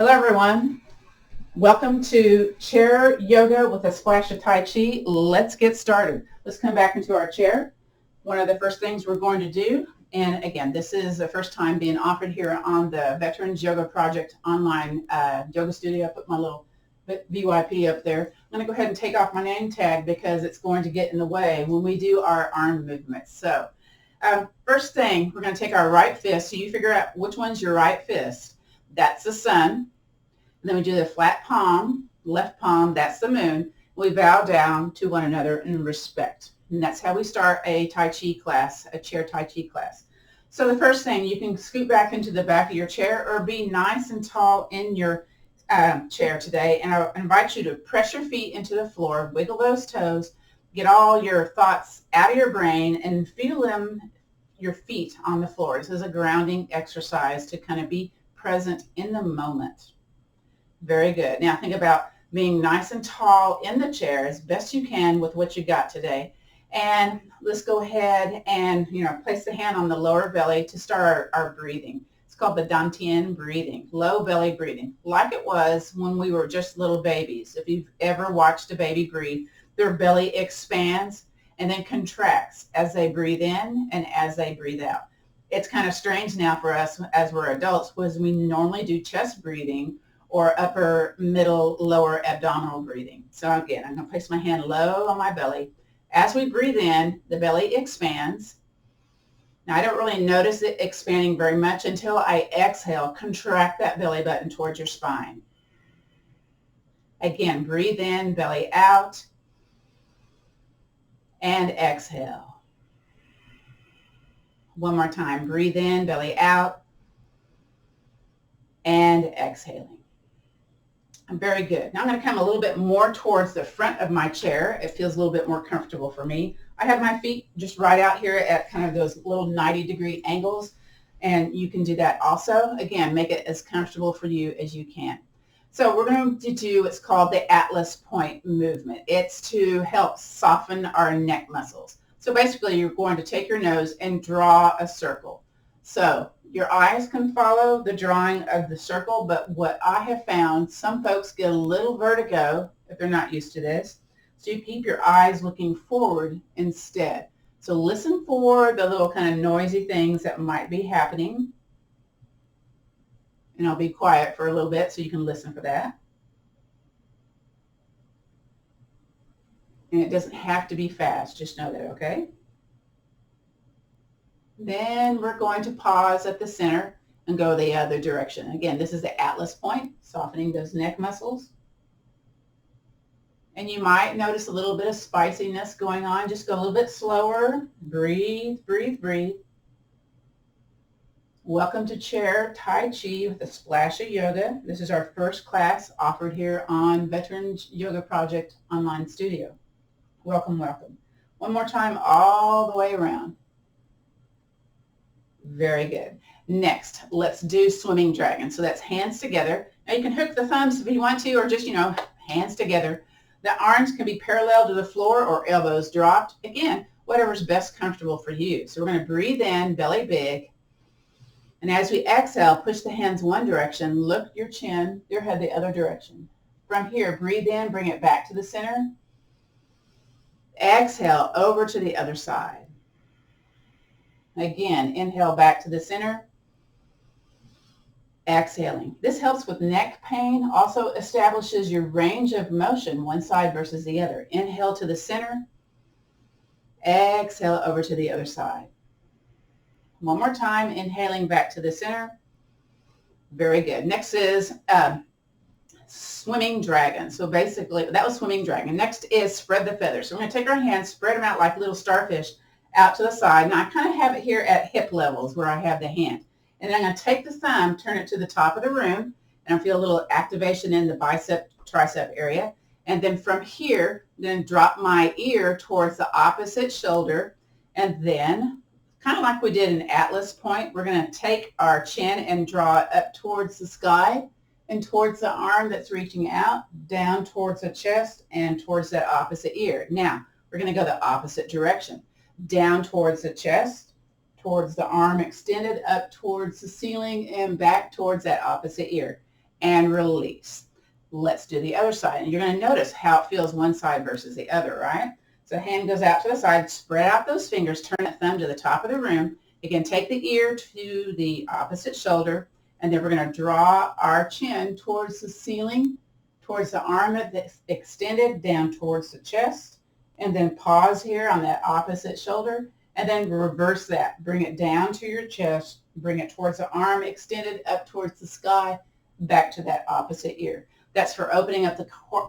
Hello everyone. Welcome to Chair Yoga with a Splash of Tai Chi. Let's get started. Let's come back into our chair. One of the first things we're going to do, and again, this is the first time being offered here on the Veterans Yoga Project online yoga studio. I put my little VYP up there. I'm going to go ahead and take off my name tag because it's going to get in the way when we do our arm movements. So first thing, we're going to take our right fist. So you figure out which one's your right fist. That's the sun. And then we do the flat palm, left palm, that's the moon. We bow down to one another in respect. And that's how we start a Tai Chi class, a Chair Tai Chi class. So the first thing, you can scoot back into the back of your chair or be nice and tall in your chair today. And I invite you to press your feet into the floor, wiggle those toes, get all your thoughts out of your brain and feel them, your feet on the floor. This is a grounding exercise to kind of be present in the moment. Very good. Now think about being nice and tall in the chair as best you can with what you got today. And let's go ahead and, place the hand on the lower belly to start our breathing. It's called the Dantian breathing, low belly breathing, like it was when we were just little babies. If you've ever watched a baby breathe, their belly expands and then contracts as they breathe in and as they breathe out. It's kind of strange now for us as we're adults because we normally do chest breathing or upper, middle, lower abdominal breathing. So again, I'm going to place my hand low on my belly. As we breathe in, the belly expands. Now, I don't really notice it expanding very much until I exhale. Contract that belly button towards your spine. Again, breathe in, belly out, and exhale. One more time. Breathe in, belly out, and exhaling. Very good. Now I'm going to come a little bit more towards the front of my chair. It feels a little bit more comfortable for me. I have my feet just right out here at kind of those little 90-degree angles, and you can do that also. Again, make it as comfortable for you as you can. So we're going to do what's called the Atlas Point movement. It's to help soften our neck muscles. So basically, you're going to take your nose and draw a circle. So your eyes can follow the drawing of the circle, but what I have found, some folks get a little vertigo if they're not used to this. So you keep your eyes looking forward instead. So listen for the little kind of noisy things that might be happening. And I'll be quiet for a little bit so you can listen for that. And it doesn't have to be fast, just know that, okay? Then we're going to pause at the center and go the other direction. Again, this is the Atlas Point, softening those neck muscles. And you might notice a little bit of spiciness going on. Just go a little bit slower. Breathe, breathe, breathe. Welcome to Chair Tai Chi with a Splash of Yoga. This is our first class offered here on Veterans Yoga Project Online Studio. Welcome, welcome. One more time all the way around. Very good. Next, let's do swimming dragon. So that's hands together. Now you can hook the thumbs if you want to, or just, hands together. The arms can be parallel to the floor or elbows dropped. Again, whatever's best comfortable for you. So we're going to breathe in, belly big. And as we exhale, push the hands one direction. Look your chin, your head the other direction. From here, breathe in, bring it back to the center. Exhale over to the other side. Again, inhale back to the center. Exhaling. This helps with neck pain, also establishes your range of motion, one side versus the other. Inhale to the center. Exhale over to the other side. One more time, inhaling back to the center. Very good. Next is swimming dragon. So basically, that was swimming dragon. Next is spread the feathers. So we're going to take our hands, spread them out like little starfish out to the side. Now I kind of have it here at hip levels where I have the hand. And then I'm going to take the thumb, turn it to the top of the room, and I feel a little activation in the bicep, tricep area. And then from here, then drop my ear towards the opposite shoulder. And then, kind of like we did in Atlas Point, we're going to take our chin and draw it up towards the sky and towards the arm that's reaching out, down towards the chest and towards that opposite ear. Now, we're going to go the opposite direction. Down towards the chest, towards the arm extended, up towards the ceiling, and back towards that opposite ear. and release. Let's do the other side. And you're going to notice how it feels one side versus the other, right? So hand goes out to the side, spread out those fingers, turn that thumb to the top of the room. Again, take the ear to the opposite shoulder, and then we're going to draw our chin towards the ceiling, towards the arm that's extended, down towards the chest, and then pause here on that opposite shoulder, and then reverse that. Bring it down to your chest, bring it towards the arm extended, up towards the sky, back to that opposite ear. That's for opening up the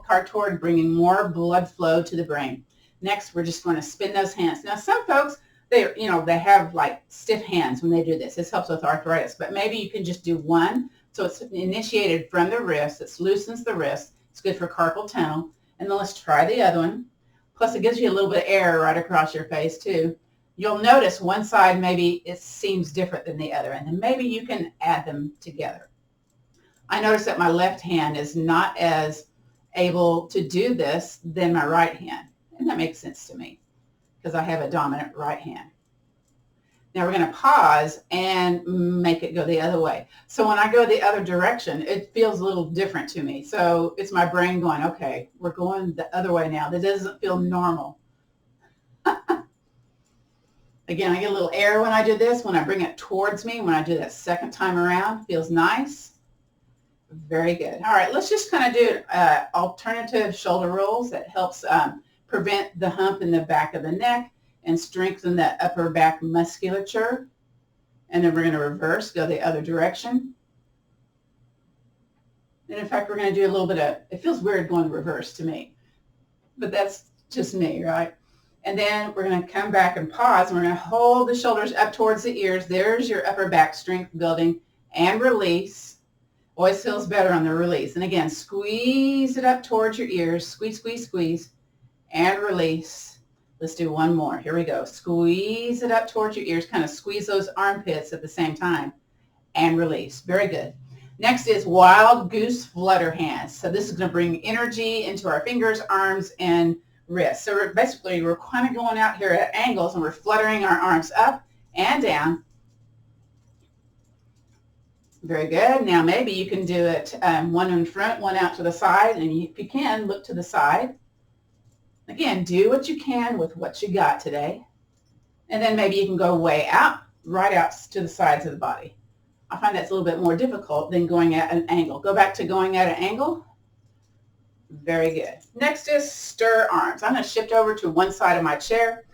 carotid, bringing more blood flow to the brain. Next, we're just going to spin those hands. Now, some folks, they have like stiff hands when they do this. This helps with arthritis, but maybe you can just do one. So it's initiated from the wrist. It loosens the wrist. It's good for carpal tunnel. And then let's try the other one. Plus, it gives you a little bit of air right across your face, too. You'll notice one side maybe it seems different than the other, and then maybe you can add them together. I notice that my left hand is not as able to do this than my right hand, and that makes sense to me because I have a dominant right hand. Now we're going to pause and make it go the other way. So when I go the other direction, it feels a little different to me. So it's my brain going, okay, we're going the other way now. That doesn't feel normal. Again, I get a little air when I do this. When I bring it towards me, when I do that second time around, feels nice. Very good. All right, let's just kind of do alternative shoulder rolls that helps prevent the hump in the back of the neck and strengthen that upper back musculature. And then we're going to reverse, go the other direction. And in fact, we're going to do a little bit of, it feels weird going reverse to me, but that's just me, right? And then we're going to come back and pause, and we're going to hold the shoulders up towards the ears. There's your upper back strength building, and release. Always feels better on the release. And again, squeeze it up towards your ears. Squeeze, squeeze, squeeze, and release. Let's do one more. Here we go. Squeeze it up towards your ears. Kind of squeeze those armpits at the same time, and release. Very good. Next is wild goose flutter hands. So this is going to bring energy into our fingers, arms, and wrists. So we're kind of going out here at angles, and we're fluttering our arms up and down. Very good. Now maybe you can do it one in front, one out to the side, and if you can, look to the side. Again, do what you can with what you got today. And then maybe you can go way out, right out to the sides of the body. I find that's a little bit more difficult than going at an angle. Go back to going at an angle. Very good. Next is stir arms. I'm going to shift over to one side of my chair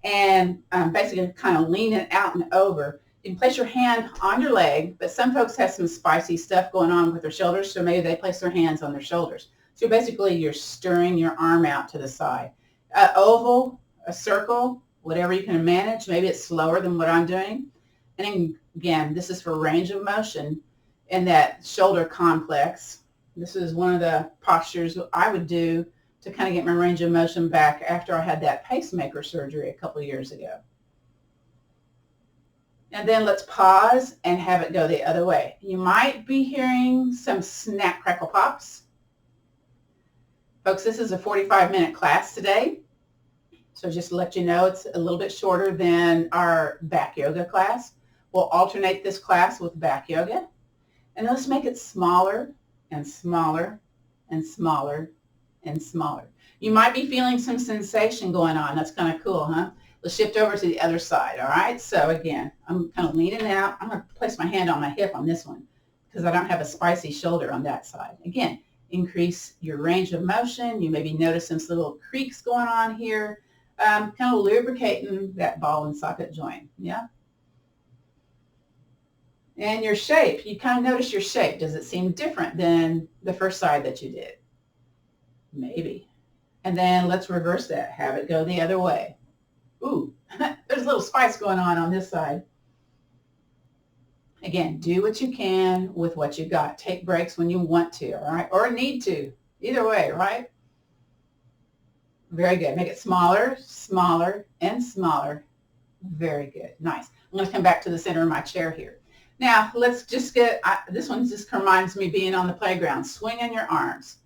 and basically kind of lean it out and over. You can place your hand on your leg, but some folks have some spicy stuff going on with their shoulders, so maybe they place their hands on their shoulders. So basically you're stirring your arm out to the side. Oval, a circle, whatever you can manage. Maybe it's slower than what I'm doing. And again, this is for range of motion in that shoulder complex. This is one of the postures I would do to kind of get my range of motion back after I had that pacemaker surgery a couple of years ago. And then let's pause and have it go the other way. You might be hearing some snap, crackle, pops. Folks, this is a 45-minute class today. So just to let you know, it's a little bit shorter than our back yoga class. We'll alternate this class with back yoga. And let's make it smaller and smaller and smaller and smaller. You might be feeling some sensation going on. That's kind of cool, huh? Let's shift over to the other side, all right? So again, I'm kind of leaning out. I'm going to place my hand on my hip on this one because I don't have a spicy shoulder on that side. Again, increase your range of motion. You maybe notice some little creaks going on here, kind of lubricating that ball and socket joint, yeah? And your shape, you kind of notice your shape. Does it seem different than the first side that you did? Maybe. And then let's reverse that. Have it go the other way. Ooh, there's a little spice going on this side. Again, do what you can with what you got. Take breaks when you want to, all right? Or need to. Either way, right? Very good. Make it smaller, smaller, and smaller. Very good. Nice. I'm going to come back to the center of my chair here. Now, let's just get, this one just reminds me being on the playground. Swinging your arms.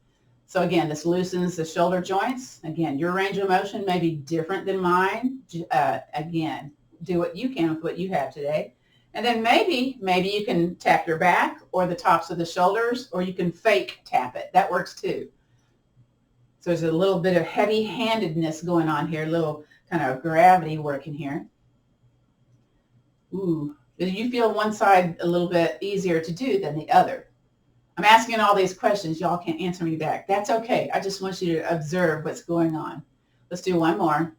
So again, this loosens the shoulder joints. Again, your range of motion may be different than mine. Again, do what you can with what you have today. And then maybe you can tap your back or the tops of the shoulders, or you can fake tap it. That works too. So there's a little bit of heavy-handedness going on here, a little kind of gravity working here. Ooh, did you feel one side a little bit easier to do than the other? I'm asking all these questions. Y'all can't answer me back. That's okay. I just want you to observe what's going on. Let's do one more.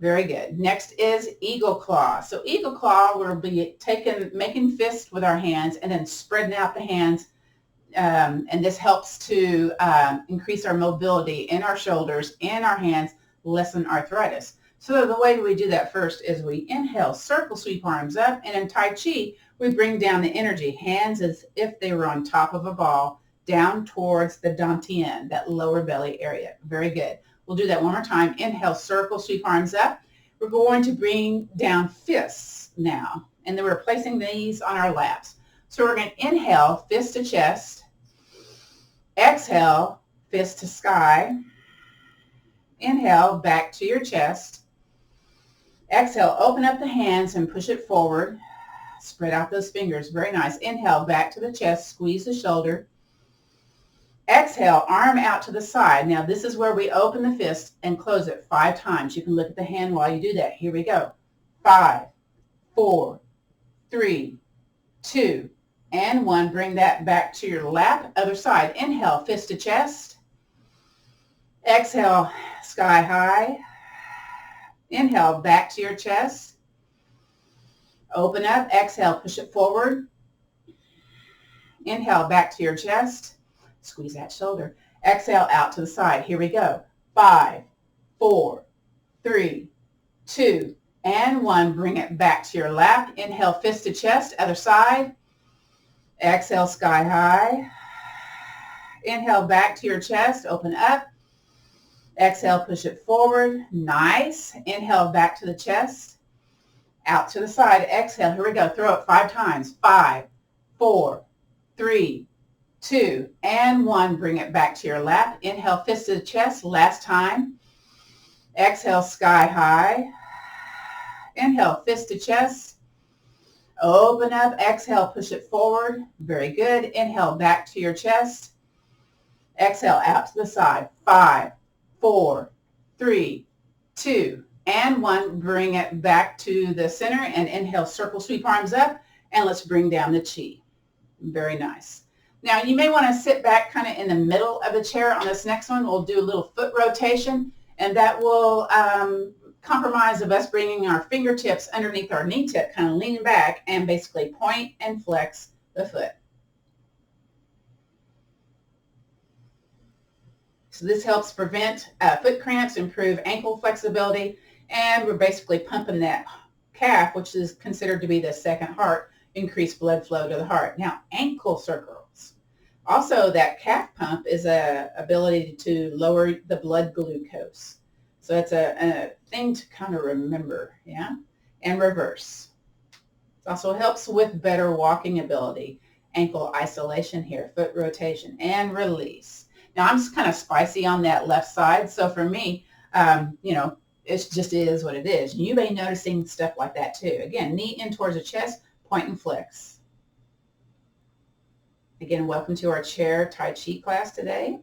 Very good. Next is eagle claw. So eagle claw, we'll be making fists with our hands and then spreading out the hands. And this helps to increase our mobility in our shoulders and our hands, lessen arthritis. So the way we do that first is we inhale, circle sweep arms up, and in Tai Chi, we bring down the energy, hands as if they were on top of a ball, down towards the dantian, that lower belly area. Very good. We'll do that one more time. Inhale, circle, sweep arms up. We're going to bring down fists now, and then we're placing these on our laps. So we're going to inhale, fist to chest. Exhale, fist to sky. Inhale, back to your chest. Exhale, open up the hands and push it forward. Spread out those fingers. Very nice. Inhale, back to the chest. Squeeze the shoulder. Exhale, arm out to the side. Now, this is where we open the fist and close it 5 times. You can look at the hand while you do that. Here we go. 5, 4, 3, 2, and 1. Bring that back to your lap. Other side. Inhale, fist to chest. Exhale, sky high. Inhale, back to your chest. Open up. Exhale, push it forward. Inhale, back to your chest. Squeeze that shoulder. Exhale, out to the side. Here we go. 5, 4, 3, 2, and 1. Bring it back to your lap. Inhale, fist to chest. Other side. Exhale, sky high. Inhale, back to your chest. Open up. Exhale, push it forward. Nice. Inhale, back to the chest. Out to the side. Exhale. Here we go. Throw it 5 times. 5, 4, 3, 2, and 1. Bring it back to your lap. Inhale, fist to the chest. Last time. Exhale, sky high. Inhale, fist to chest. Open up. Exhale, push it forward. Very good. Inhale, back to your chest. Exhale, out to the side. 5, 4, 3, 2, and 1. Bring it back to the center and inhale, circle, sweep arms up, and let's bring down the chi. Very nice. Now, you may want to sit back kind of in the middle of the chair. On this next one, we'll do a little foot rotation, and that will compromise of us bringing our fingertips underneath our knee tip, kind of leaning back, and basically point and flex the foot. So this helps prevent foot cramps, improve ankle flexibility, and we're basically pumping that calf, which is considered to be the second heart, increase blood flow to the heart. Now, ankle circles. Also, that calf pump is an ability to lower the blood glucose. So it's a thing to kind of remember, yeah? And reverse. It also helps with better walking ability. Ankle isolation here, foot rotation, and release. Now, I'm just kind of spicy on that left side. So for me, it just is what it is. You may be noticing stuff like that too. Again, knee in towards the chest, point and flex. Again, welcome to our Chair Tai Chi class today.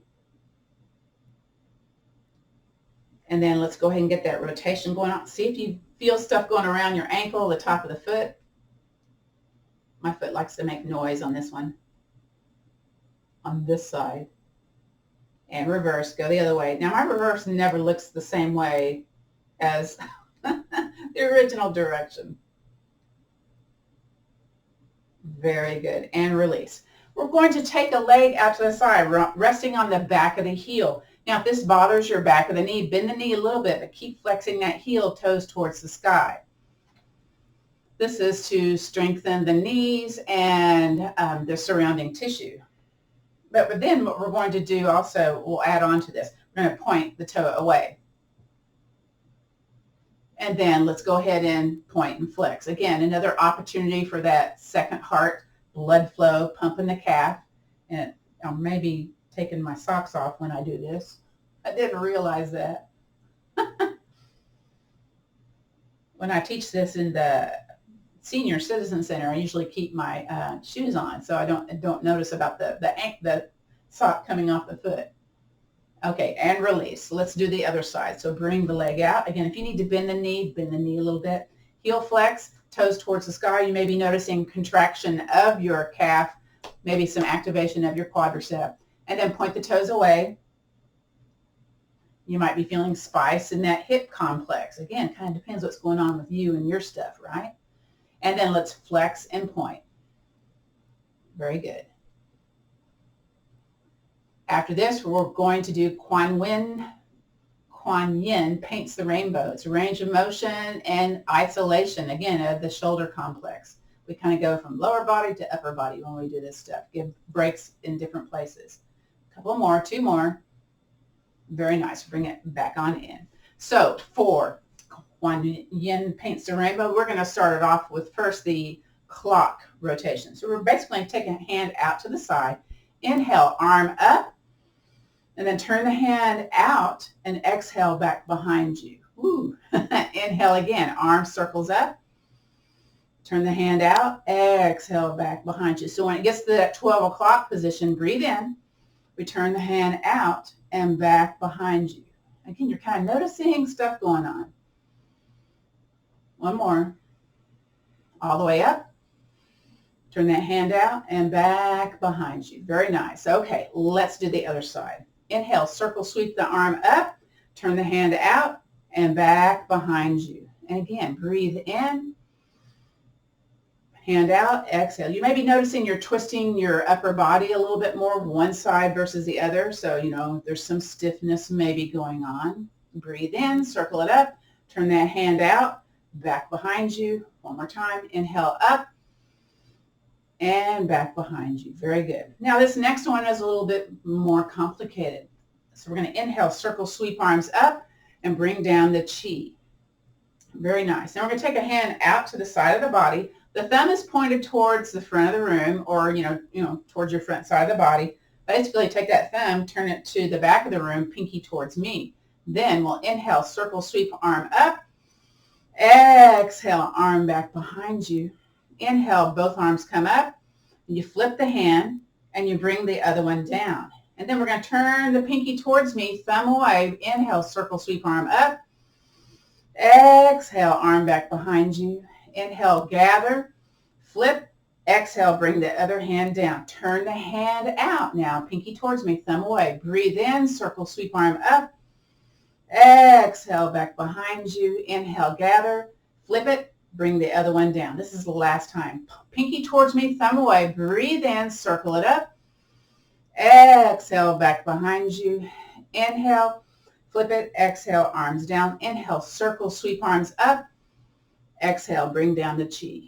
And then let's go ahead and get that rotation going on. See if you feel stuff going around your ankle, the top of the foot. My foot likes to make noise on this one. On this side. And reverse, go the other way. Now, my reverse never looks the same way as the original direction. Very good. And release. We're going to take a leg out to the side, resting on the back of the heel. Now, if this bothers your back of the knee, bend the knee a little bit, but keep flexing that heel, toes towards the sky. This is to strengthen the knees and the surrounding tissue. But then what we're going to do also, we'll add on to this. We're going to point the toe away. And then let's go ahead and point and flex. Again, another opportunity for that second heart, blood flow, pumping the calf. And I'm maybe taking my socks off when I do this. I didn't realize that. When I teach this in the senior citizen center, I usually keep my shoes on, so I don't notice about the sock coming off the foot. Okay, and release. Let's do the other side. So bring the leg out. Again, if you need to bend the knee a little bit. Heel flex, toes towards the sky. You may be noticing contraction of your calf, maybe some activation of your quadricep. And then point the toes away. You might be feeling spice in that hip complex. Again, kind of depends what's going on with you and your stuff, right? And then let's flex and point. Very good. After this, we're going to do Kuan Yin paints the rainbow. It's a range of motion and isolation, again, of the shoulder complex. We kind of go from lower body to upper body when we do this stuff. Give breaks in different places. A couple more, 2 more. Very nice. Bring it back on in. So for Kuan Yin paints the rainbow, we're going to start it off with first the clock rotation. So we're basically taking a hand out to the side. Inhale, arm up. And then turn the hand out and exhale back behind you. Woo. Inhale again, arm circles up. Turn the hand out, exhale back behind you. So when it gets to that 12 o'clock position, breathe in. We turn the hand out and back behind you. Again, you're kind of noticing stuff going on. One more. All the way up. Turn that hand out and back behind you. Very nice. Okay, let's do the other side. Inhale, circle sweep the arm up, turn the hand out and back behind you. And again, breathe in, hand out, exhale. You may be noticing you're twisting your upper body a little bit more, one side versus the other. So, there's some stiffness maybe going on. Breathe in, circle it up, turn that hand out, back behind you. One more time, inhale up. And back behind you. Very good. Now this next one is a little bit more complicated. So we're going to inhale, circle, sweep arms up, and bring down the chi. Very nice. Now we're going to take a hand out to the side of the body. The thumb is pointed towards the front of the room, or towards your front side of the body. Basically take that thumb, turn it to the back of the room, pinky towards me. Then we'll inhale, circle, sweep arm up. Exhale, arm back behind you. Inhale, both arms come up, and you flip the hand, and you bring the other one down. And then we're going to turn the pinky towards me, thumb away. Inhale, circle, sweep arm up. Exhale, arm back behind you. Inhale, gather, flip. Exhale, bring the other hand down. Turn the hand out now, pinky towards me, thumb away. Breathe in, circle, sweep arm up. Exhale, back behind you. Inhale, gather, flip it. Bring the other one down. This is the last time. Pinky towards me, thumb away. Breathe in, circle it up. Exhale, back behind you. Inhale, flip it. Exhale, arms down. Inhale, circle, sweep arms up. Exhale, bring down the chi.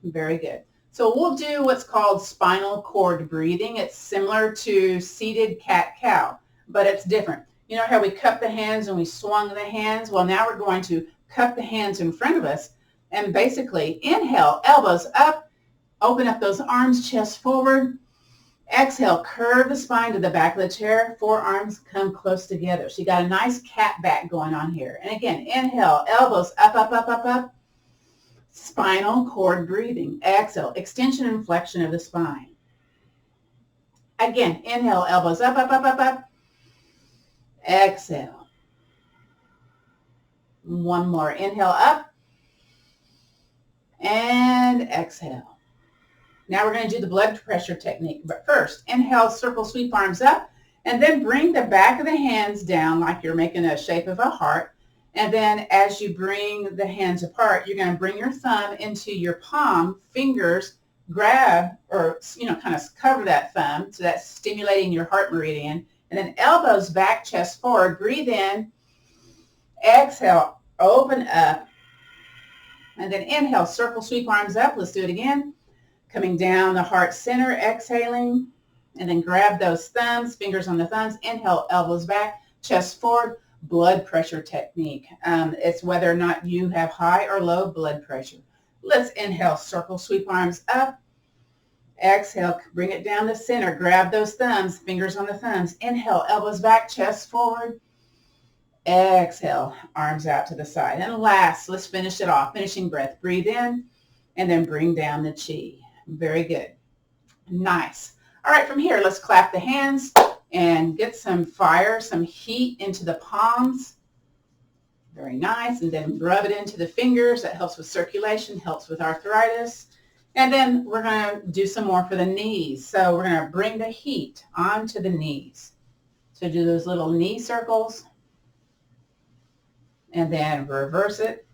Very good. So we'll do what's called spinal cord breathing. It's similar to seated cat-cow, but it's different. You know how we cup the hands and we swung the hands? Well, now we're going to cup the hands in front of us and basically inhale, elbows up, open up those arms, chest forward. Exhale, curve the spine to the back of the chair, forearms come close together. So you got a nice cat back going on here. And again, inhale, elbows up, up, up, up, up. Spinal cord breathing. Exhale, extension and flexion of the spine. Again, inhale, elbows up, up, up, up, up. Exhale. One more. Inhale up and exhale. Now we're going to do the blood pressure technique. But first, inhale, circle, sweep arms up, and then bring the back of the hands down like you're making a shape of a heart. And then as you bring the hands apart, you're going to bring your thumb into your palm, fingers, grab or, kind of cover that thumb. So that's stimulating your heart meridian. And then elbows back, chest forward. Breathe in. Exhale, open up. And then inhale, circle, sweep arms up. Let's do it again. Coming down the heart center, exhaling. And then grab those thumbs, fingers on the thumbs. Inhale, elbows back, chest forward. Blood pressure technique. It's whether or not you have high or low blood pressure. Let's inhale, circle, sweep arms up. Exhale, bring it down the center. Grab those thumbs, fingers on the thumbs. Inhale, elbows back, chest forward. Exhale, arms out to the side. And last, let's finish it off. Finishing breath. Breathe in. and then bring down the chi. Very good. Nice. All right, from here, let's clap the hands and get some fire, some heat into the palms. Very nice. And then rub it into the fingers. That helps with circulation, helps with arthritis. And then we're going to do some more for the knees. So we're going to bring the heat onto the knees. So do those little knee circles and then reverse it.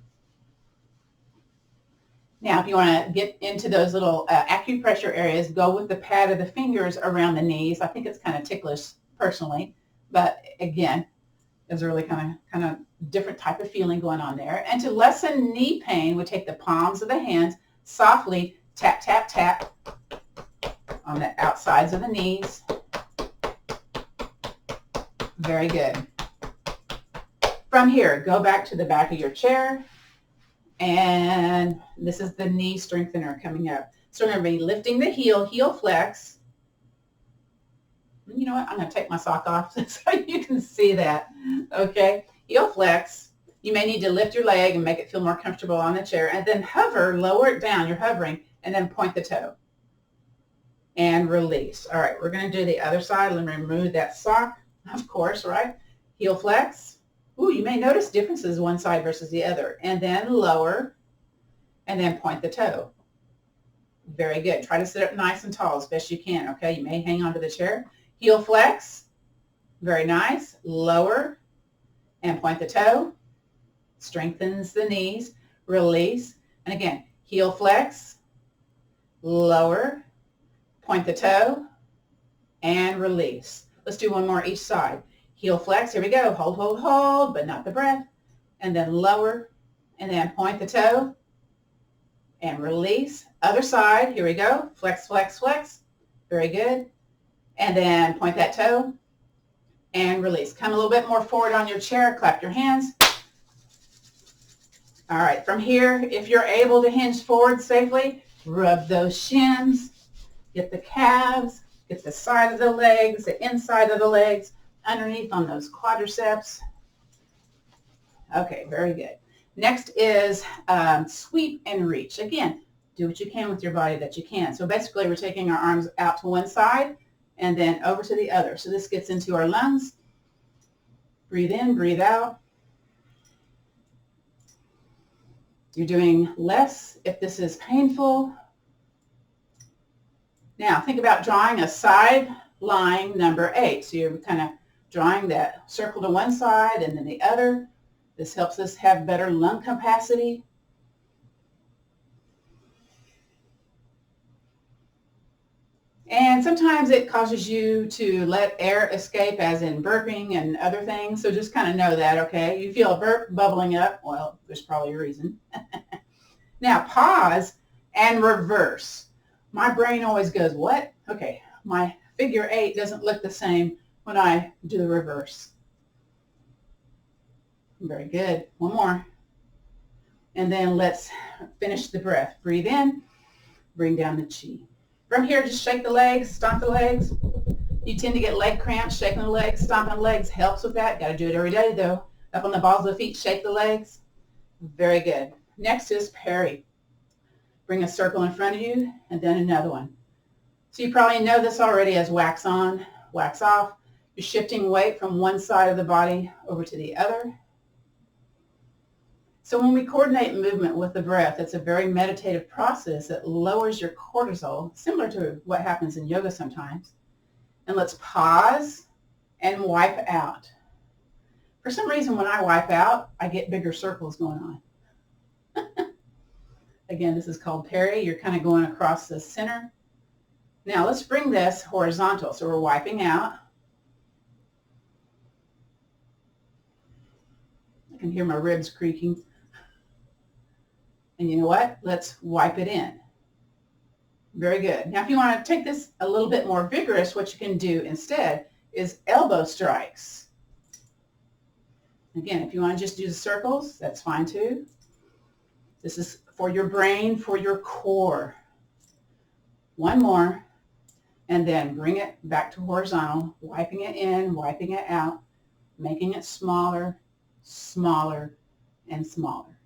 Now, if you want to get into those little acupressure areas, go with the pad of the fingers around the knees. I think it's kind of ticklish personally, but again, there's a really kind of different type of feeling going on there. And to lessen knee pain, we take the palms of the hands, softly tap, tap, tap on the outsides of the knees. Very good. From here, go back to the back of your chair. And this is the knee strengthener coming up. So we're going to be lifting the heel flex. You know what? I'm going to take my sock off so you can see that. Okay, heel flex. You may need to lift your leg and make it feel more comfortable on the chair. And then hover, lower it down. You're hovering. And then point the toe. And release. All right, we're going to do the other side. Let me remove that sock, of course, right? Heel flex. Ooh, you may notice differences one side versus the other. And then lower, and then point the toe. Very good. Try to sit up nice and tall as best you can, okay? You may hang onto the chair. Heel flex. Very nice. Lower, and point the toe. Strengthens the knees. Release. And again, heel flex. Lower, point the toe, and release. Let's do one more each side. Heel flex, here we go. Hold, hold, hold, but not the breath. And then lower, and then point the toe, and release. Other side, here we go. Flex, flex, flex. Very good. And then point that toe, and release. Come a little bit more forward on your chair. Clap your hands. All right, from here, if you're able to hinge forward safely, rub those shins, get the calves, get the side of the legs, the inside of the legs, underneath on those quadriceps. Okay, very good. Next is sweep and reach. Again, do what you can with your body that you can. So basically, we're taking our arms out to one side and then over to the other. So this gets into our lungs. Breathe in, breathe out. You're doing less if this is painful. Now, think about drawing a side line number 8. So you're kind of drawing that circle to one side and then the other. This helps us have better lung capacity. And sometimes it causes you to let air escape, as in burping and other things. So just kind of know that, okay? You feel a burp bubbling up. Well, there's probably a reason. Now, pause and reverse. My brain always goes, what? Okay, my figure 8 doesn't look the same when I do the reverse. Very good. One more. And then let's finish the breath. Breathe in, bring down the chi. From here, just shake the legs, stomp the legs. You tend to get leg cramps. Shaking the legs, stomping the legs helps with that. Got to do it every day, though. Up on the balls of the feet, shake the legs. Very good. Next is Parry. Bring a circle in front of you, and then another one. So you probably know this already as wax on, wax off. You're shifting weight from one side of the body over to the other. So when we coordinate movement with the breath, it's a very meditative process that lowers your cortisol, similar to what happens in yoga sometimes. And let's pause and wipe out. For some reason, when I wipe out, I get bigger circles going on. Again, this is called Parry. You're kind of going across the center. Now let's bring this horizontal. So we're wiping out. I can hear my ribs creaking. And you know what? Let's wipe it in. Very good. Now, if you want to take this a little bit more vigorous, what you can do instead is elbow strikes. Again, if you want to just do the circles, that's fine too. This is for your brain, for your core. One more, and then bring it back to horizontal, wiping it in, wiping it out, making it smaller, smaller, and smaller.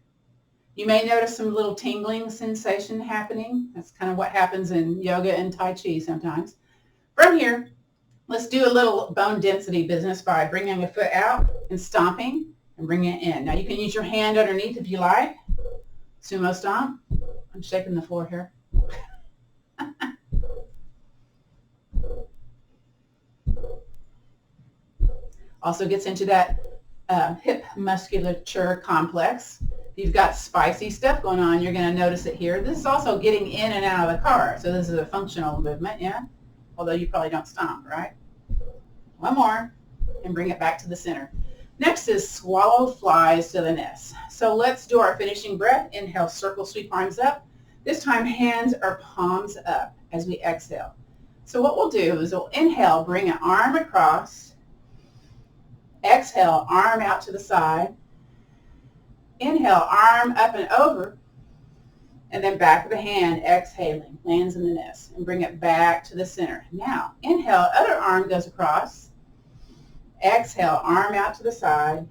You may notice some little tingling sensation happening. That's kind of what happens in yoga and Tai Chi sometimes. From here, let's do a little bone density business by bringing a foot out and stomping and bringing it in. Now you can use your hand underneath if you like. Sumo Stomp. I'm shaking the floor here. Also gets into that hip musculature complex. If you've got spicy stuff going on, you're going to notice it here. This is also getting in and out of the car. So this is a functional movement, yeah? Although you probably don't stomp, right? One more and bring it back to the center. Next is swallow flies to the nest. So let's do our finishing breath. Inhale, circle, sweep arms up. This time hands or palms up as we exhale. So what we'll do is we'll inhale, bring an arm across. Exhale, arm out to the side. Inhale, arm up and over. And then back of the hand, exhaling, lands in the nest. And bring it back to the center. Now, inhale, other arm goes across. Exhale, arm out to the side.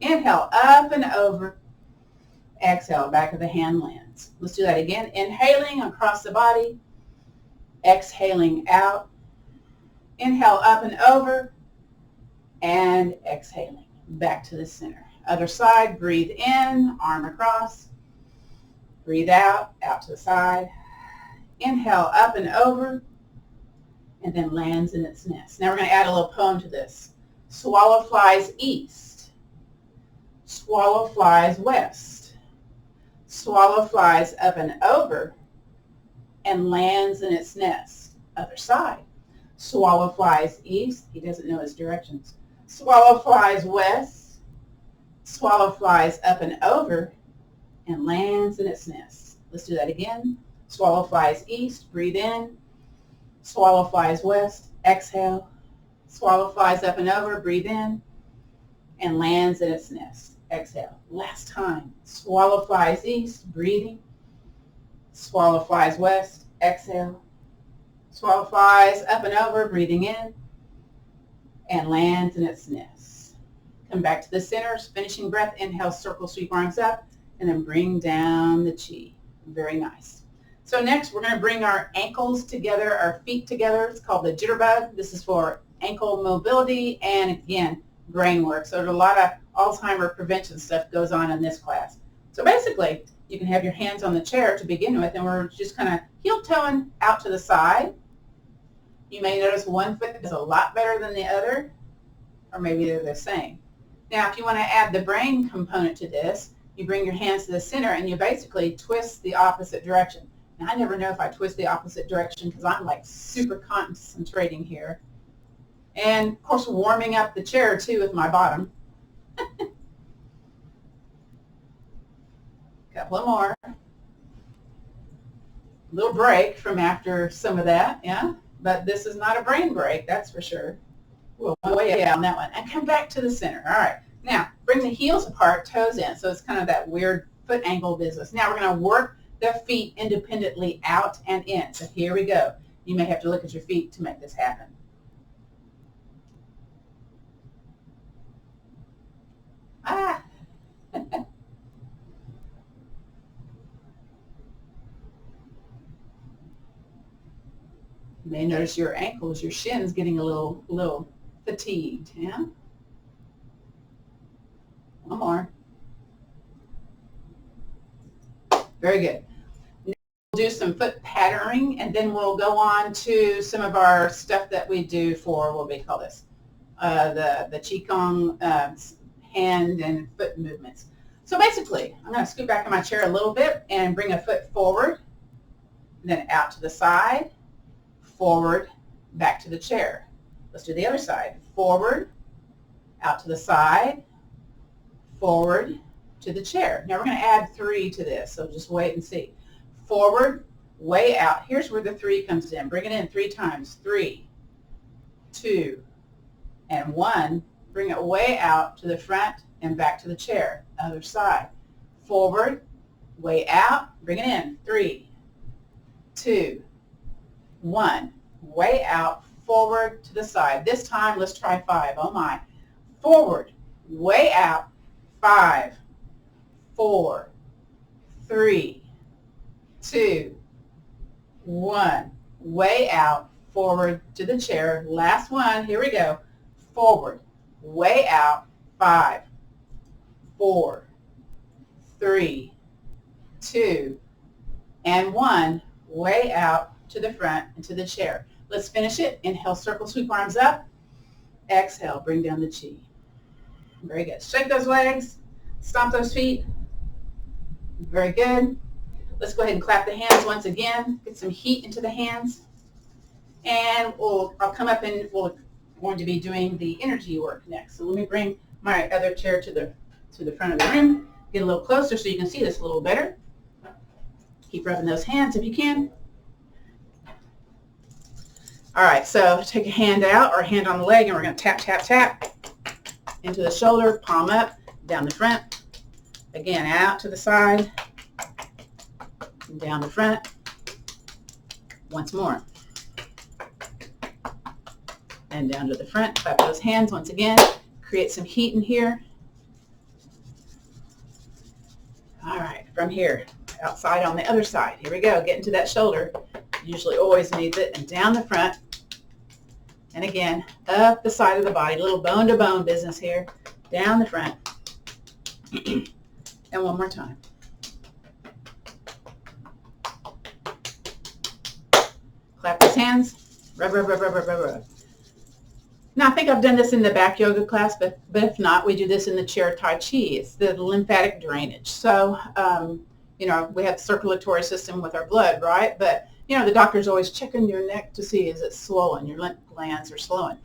Inhale, up and over. Exhale, back of the hand lands. Let's do that again. Inhaling across the body. Exhaling out. Inhale, up and over. And exhaling, back to the center. Other side, breathe in, arm across. Breathe out, out to the side. Inhale, up and over. And then lands in its nest. Now we're going to add a little poem to this. Swallow flies east. Swallow flies west. Swallow flies up and over and lands in its nest. Other side. Swallow flies east. He doesn't know his directions. Swallow flies west. Swallow flies up and over and lands in its nest. Let's do that again. Swallow flies east. Breathe in. Swallow flies west, exhale. Swallow flies up and over, breathe in, and lands in its nest. Exhale. Last time. Swallow flies east, breathing. Swallow flies west, exhale. Swallow flies up and over, breathing in, and lands in its nest. Come back to the center, finishing breath. Inhale, circle, sweep arms up, and then bring down the chi. Very nice. So next, we're going to bring our ankles together, our feet together. It's called the Jitterbug. This is for ankle mobility and, again, brain work. So there's a lot of Alzheimer prevention stuff goes on in this class. So basically, you can have your hands on the chair to begin with, and we're just kind of heel-toeing out to the side. You may notice one foot is a lot better than the other, or maybe they're the same. Now, if you want to add the brain component to this, you bring your hands to the center, and you basically twist the opposite direction. I never know if I twist the opposite direction because I'm like super concentrating here. And of course warming up the chair too with my bottom. Couple of more. Little break from after some of that, yeah? But this is not a brain break, that's for sure. We'll way out on that one. And come back to the center. All right. Now, bring the heels apart, toes in. So it's kind of that weird foot angle business. Now we're going to work the feet independently out and in. So here we go. You may have to look at your feet to make this happen. Ah! You may notice your ankles, your shins getting a little fatigued, yeah? One more. Very good. We'll do some foot patterning, and then we'll go on to some of our stuff that we do for, what do we call this? The qi-gong hand and foot movements. So basically, I'm going to scoot back in my chair a little bit and bring a foot forward, then out to the side, forward, back to the chair. Let's do the other side. Forward, out to the side, forward, to the chair. Now we're going to add 3 to this, so just wait and see. Forward, way out. Here's where the 3 comes in. Bring it in 3 times. 3, 2, and 1. Bring it way out to the front and back to the chair. Other side. Forward, way out. Bring it in. 3, 2, 1. Way out, forward to the side. This time, let's try 5. Oh my. Forward, way out. 5, 4, 3, 2, 1. Way out, forward to the chair. Last one. Here we go. Forward, way out. 5, 4, 3, 2, and 1. Way out to the front and to the chair. Let's finish it. Inhale, circle, sweep arms up. Exhale, bring down the chi. Very good. Shake those legs. Stomp those feet. Very good. Let's go ahead and clap the hands once again. Get some heat into the hands. And I'll come up and we're going to be doing the energy work next. So let me bring my other chair to the front of the room. Get a little closer so you can see this a little better. Keep rubbing those hands if you can. All right, so take a hand out or a hand on the leg, and we're going to tap, tap, tap into the shoulder, palm up, down the front. Again, out to the side, and down the front. Once more. And down to the front. Clap those hands once again. Create some heat in here. All right, from here, outside on the other side. Here we go. Get into that shoulder. Usually always needs it. And down the front. And again, up the side of the body. A little bone-to-bone business here. Down the front. And one more time. Clap those hands. Rub, rub, rub, rub, rub, rub, rub. Now, I think I've done this in the back yoga class, but if not, we do this in the Chair Tai Chi. It's the lymphatic drainage. So, we have the circulatory system with our blood, right? But, the doctor's always checking your neck to see is it swollen, your lymph glands are swollen.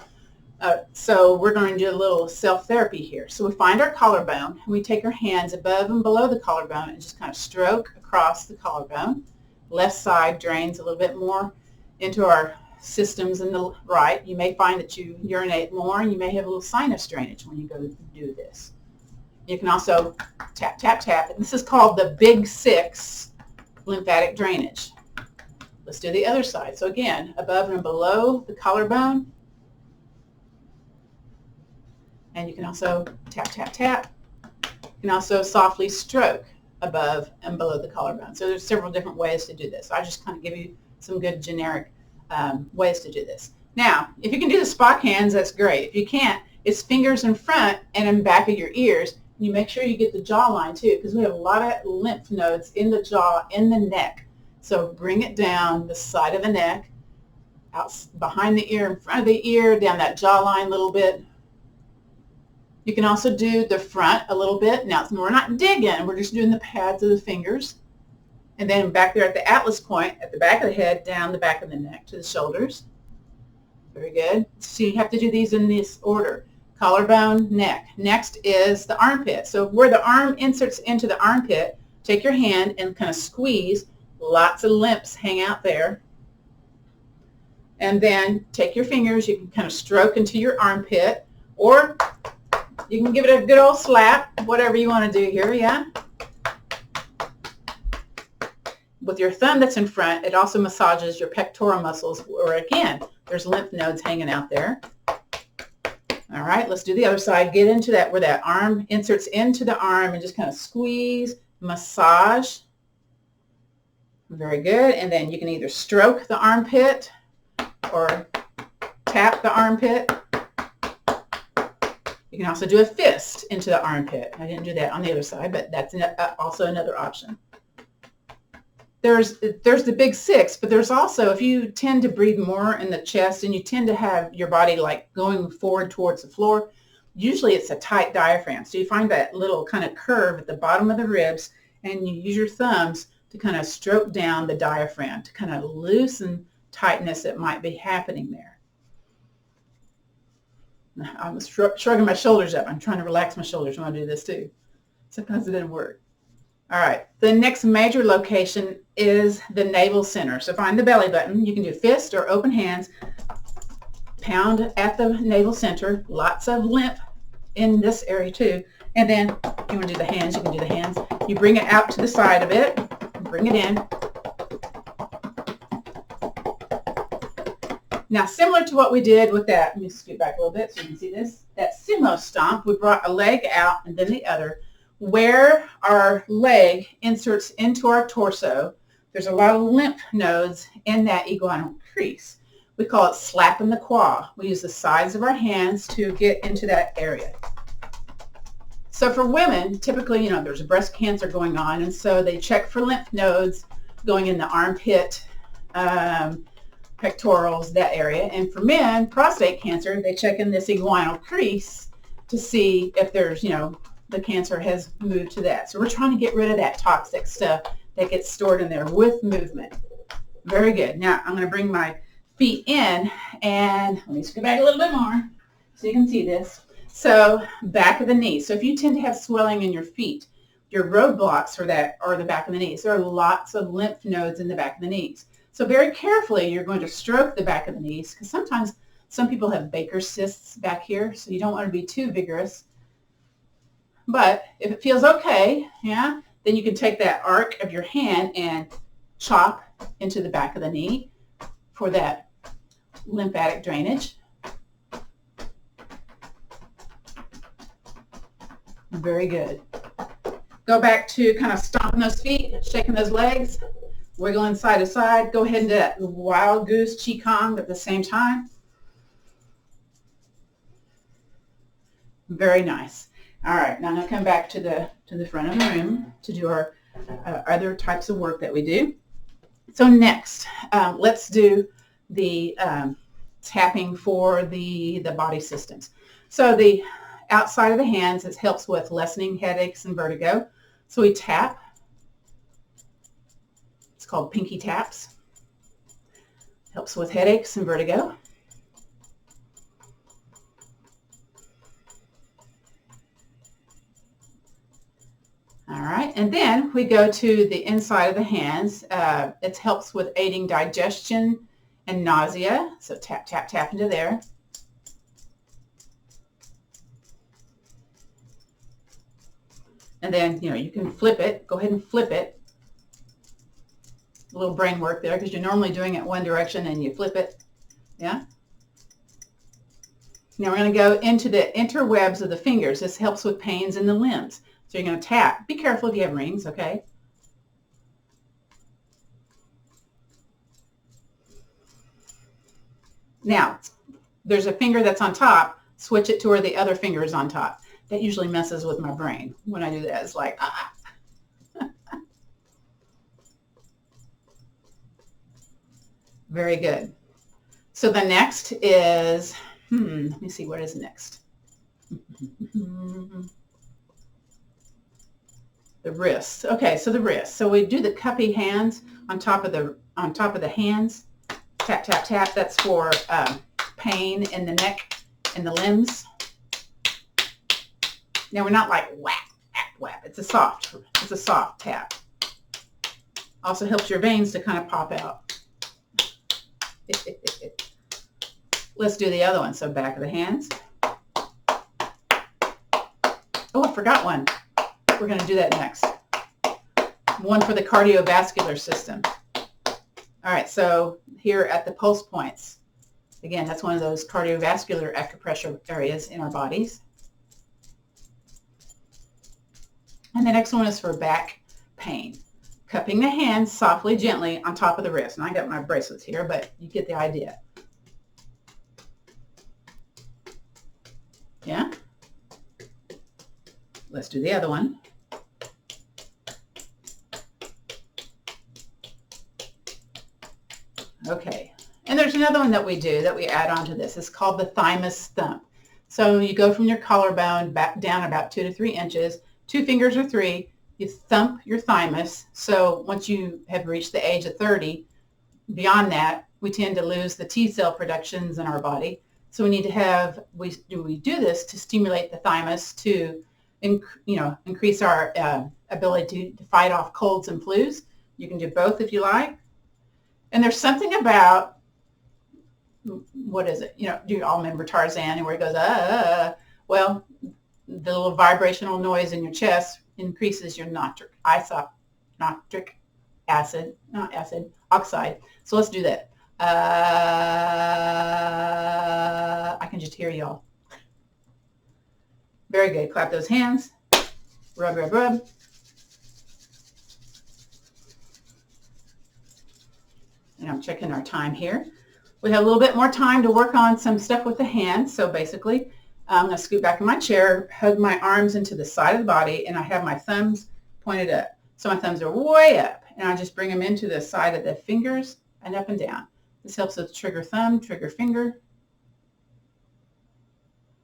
So we're going to do a little self-therapy here. So we find our collarbone, and we take our hands above and below the collarbone and just kind of stroke across the collarbone. Left side drains a little bit more into our systems in the right. You may find that you urinate more, and you may have a little sinus drainage when you go to do this. You can also tap, tap, tap. And this is called the Big 6 lymphatic drainage. Let's do the other side. So again, above and below the collarbone. And you can also tap, tap, tap. You can also softly stroke above and below the collarbone. So there's several different ways to do this. I just kind of give you some good generic ways to do this. Now, if you can do the Spock hands, that's great. If you can't, it's fingers in front and in back of your ears. You make sure you get the jawline too, because we have a lot of lymph nodes in the jaw, in the neck. So bring it down the side of the neck, out behind the ear, in front of the ear, down that jawline a little bit. You can also do the front a little bit. Now, we're not digging. We're just doing the pads of the fingers. And then back there at the atlas point, at the back of the head, down the back of the neck to the shoulders. Very good. So you have to do these in this order. Collarbone, neck. Next is the armpit. So where the arm inserts into the armpit, take your hand and kind of squeeze. Lots of lymphs hang out there. And then take your fingers. You can kind of stroke into your armpit, or you can give it a good old slap, whatever you want to do here, yeah? With your thumb that's in front, it also massages your pectoral muscles, where again, there's lymph nodes hanging out there. All right, let's do the other side. Get into that where that arm inserts into the arm and just kind of squeeze, massage. Very good. And then you can either stroke the armpit or tap the armpit. You can also do a fist into the armpit. I didn't do that on the other side, but that's also another option. There's the Big 6, but there's also, if you tend to breathe more in the chest and you tend to have your body like going forward towards the floor, usually it's a tight diaphragm. So you find that little kind of curve at the bottom of the ribs, and you use your thumbs to kind of stroke down the diaphragm to kind of loosen tightness that might be happening there. I'm shrugging my shoulders up. I'm trying to relax my shoulders when I do this too. Sometimes it doesn't work. All right, the next major location is the navel center. So find the belly button. You can do fist or open hands. Pound at the navel center. Lots of lymph in this area too. And then if you want to do the hands, you can do the hands. You bring it out to the side of it. Bring it in. Now, similar to what we did with that, let me scoot back a little bit so you can see this. That Sumo Stomp, we brought a leg out and then the other. where our leg inserts into our torso, there's a lot of lymph nodes in that iguanal crease. We call it slapping the quad. We use the sides of our hands to get into that area. So for women, typically, there's breast cancer going on, and so they check for lymph nodes going in the armpit, pectorals, that area. And for men, prostate cancer, they check in this iguanal crease to see if there's, the cancer has moved to that. So we're trying to get rid of that toxic stuff that gets stored in there with movement. Very good. Now I'm going to bring my feet in, and let me scoot back a little bit more so you can see this. So back of the knee. So if you tend to have swelling in your feet, your roadblocks for that are the back of the knees. There are lots of lymph nodes in the back of the knees. So very carefully, you're going to stroke the back of the knees, because sometimes some people have Baker's cysts back here, so you don't want to be too vigorous. But if it feels okay, then you can take that arc of your hand and chop into the back of the knee for that lymphatic drainage. Very good. Go back to kind of stomping those feet, shaking those legs, wiggling side to side. Go ahead and do that wild goose qi-kong at the same time. Very nice. All right, now I'm going to come back to the front of the room to do our other types of work that we do. So next, let's do the tapping for the body systems. So the outside of the hands, it helps with lessening headaches and vertigo. So we tap. It's called pinky taps. Helps with headaches and vertigo. All right, and then we go to the inside of the hands. It helps with aiding digestion and nausea. So tap, tap, tap into there. And then, you can flip it. Go ahead and flip it. A little brain work there, because you're normally doing it one direction and you flip it. Yeah. Now we're going to go into the interwebs of the fingers. This helps with pains in the limbs. So you're going to tap. Be careful if you have rings, okay? Now, there's a finger that's on top. Switch it to where the other finger is on top. That usually messes with my brain when I do that. It's like, ah. Very good. So the next is, let me see, what is next? The wrists. Okay, so the wrists. So we do the cuppy hands on top of the hands. Tap, tap, tap. That's for pain in the neck and the limbs. Now we're not like whap, whap, whap. It's a soft tap. Also helps your veins to kind of pop out. Let's do the other one. So back of the hands. Oh, I forgot one. We're going to do that next. One for the cardiovascular system. All right, so here at the pulse points. Again, that's one of those cardiovascular acupressure areas in our bodies. And the next one is for back pain. Cupping the hands softly, gently on top of the wrist. And I got my bracelets here, but you get the idea. Yeah? Let's do the other one. Okay. And there's another one that we do that we add on to this. It's called the Thymus Thump. So you go from your collarbone back down about 2 to 3 inches, 2 fingers or 3, you thump your thymus. So once you have reached the age of 30, beyond that, we tend to lose the T cell productions in our body. So we need to have, we do this to stimulate the thymus to, increase our ability to fight off colds and flus. You can do both if you like. And there's something about, what is it? Do you all remember Tarzan and where it goes, well, the little vibrational noise in your chest increases your nitric acid, not acid, oxide. So let's do that. I can just hear y'all. Very good. Clap those hands. Rub, rub, rub. And I'm checking our time here. We have a little bit more time to work on some stuff with the hands. So basically, I'm going to scoot back in my chair, hug my arms into the side of the body, and I have my thumbs pointed up. So my thumbs are way up, and I just bring them into the side of the fingers and up and down. This helps with trigger thumb, trigger finger.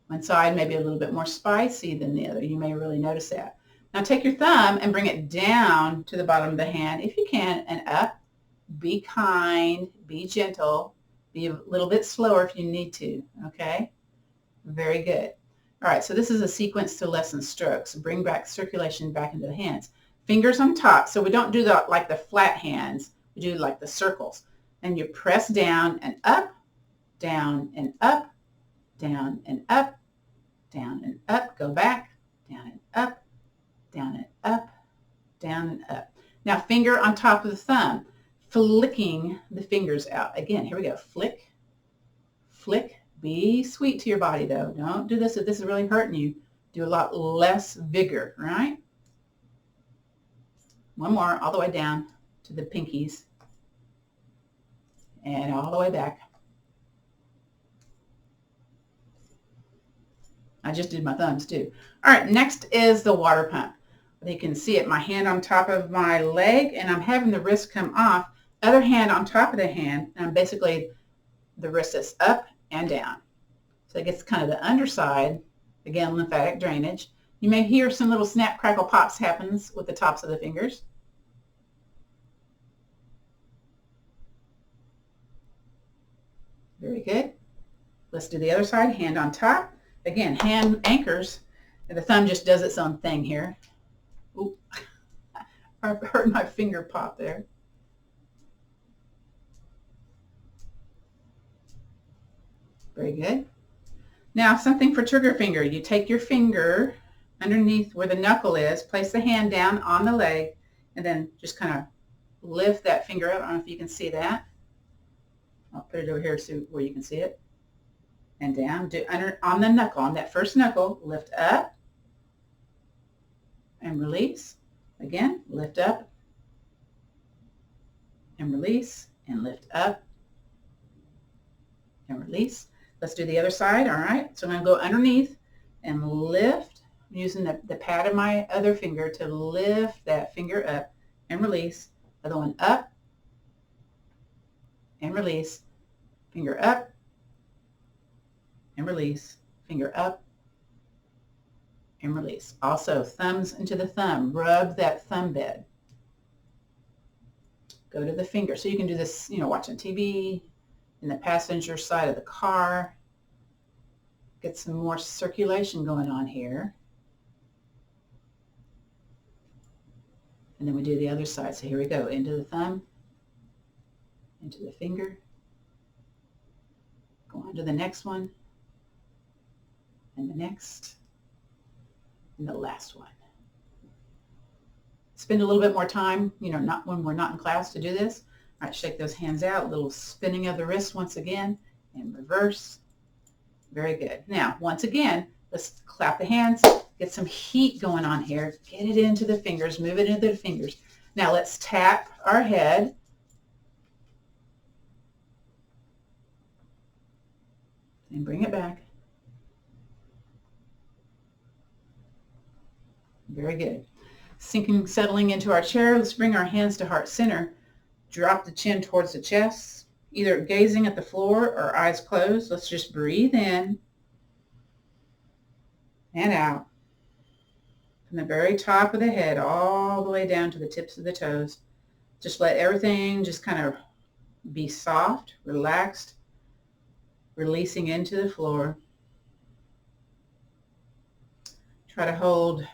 One side may be a little bit more spicy than the other. You may really notice that. Now take your thumb and bring it down to the bottom of the hand if you can, and up. Be kind, be gentle, be a little bit slower if you need to, okay? Very good. All right, so this is a sequence to lessen strokes. Bring back circulation back into the hands. Fingers on top, so we don't do like the flat hands. We do like the circles. And you press down and up, down and up, down and up, down and up. Go back, down and up, down and up, down and up. Now finger on top of the thumb, flicking the fingers out. Again, here we go. Flick, flick. Be sweet to your body, though. Don't do this if this is really hurting you. Do a lot less vigor, right? One more, all the way down to the pinkies. And all the way back. I just did my thumbs, too. All right, next is the water pump. You can see it, my hand on top of my leg, and I'm having the wrist come off. Other hand on top of the hand, and basically the wrist is up and down. So it gets kind of the underside, again, lymphatic drainage. You may hear some little snap, crackle, pops happens with the tops of the fingers. Very good. Let's do the other side, hand on top. Again, hand anchors, and the thumb just does its own thing here. Oop, I heard my finger pop there. Very good. Now something for trigger finger. You take your finger underneath where the knuckle is, place the hand down on the leg, and then just kind of lift that finger up. I don't know if you can see that. I'll put it over here so where you can see it. And down. Do under on the knuckle, on that first knuckle, lift up and release. Again, lift up and release, and lift up and release. Let's do the other side, all right? So I'm going to go underneath and lift, using the pad of my other finger to lift that finger up and release. Other one up and release. Finger up and release. Finger up and release. Also, thumbs into the thumb. Rub that thumb bed. Go to the finger. So you can do this, watching TV, in the passenger side of the car. Get some more circulation going on here. And then we do the other side. So here we go. Into the thumb, into the finger. Go on to the next one, and the next, and the last one. Spend a little bit more time, not when we're not in class, to do this. All right, shake those hands out. A little spinning of the wrist once again, and reverse. Very good. Now, once again, let's clap the hands. Get some heat going on here. Get it into the fingers. Move it into the fingers. Now, let's tap our head. And bring it back. Very good. Sinking, settling into our chair. Let's bring our hands to heart center. Drop the chin towards the chest, either gazing at the floor or eyes closed. Let's just breathe in and out. From the very top of the head all the way down to the tips of the toes. Just let everything just kind of be soft, relaxed, releasing into the floor. Try to hold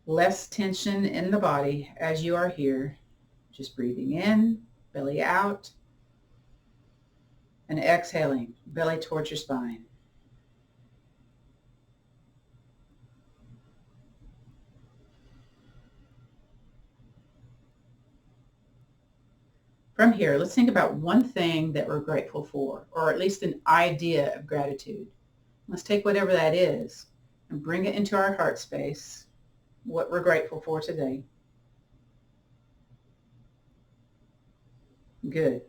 less tension in the body as you are here. Just breathing in, belly out, and exhaling, belly towards your spine. From here, let's think about one thing that we're grateful for, or at least an idea of gratitude. Let's take whatever that is and bring it into our heart space. what we're grateful for today. Good.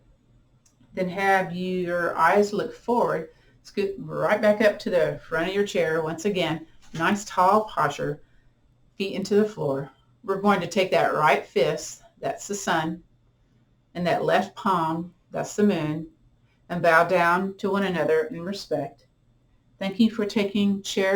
Then have your eyes look forward. Scoot right back up to the front of your chair. Once again, nice tall posture, feet into the floor. We're going to take that right fist, that's the sun, and that left palm, that's the moon, and bow down to one another in respect. Thank you for taking chair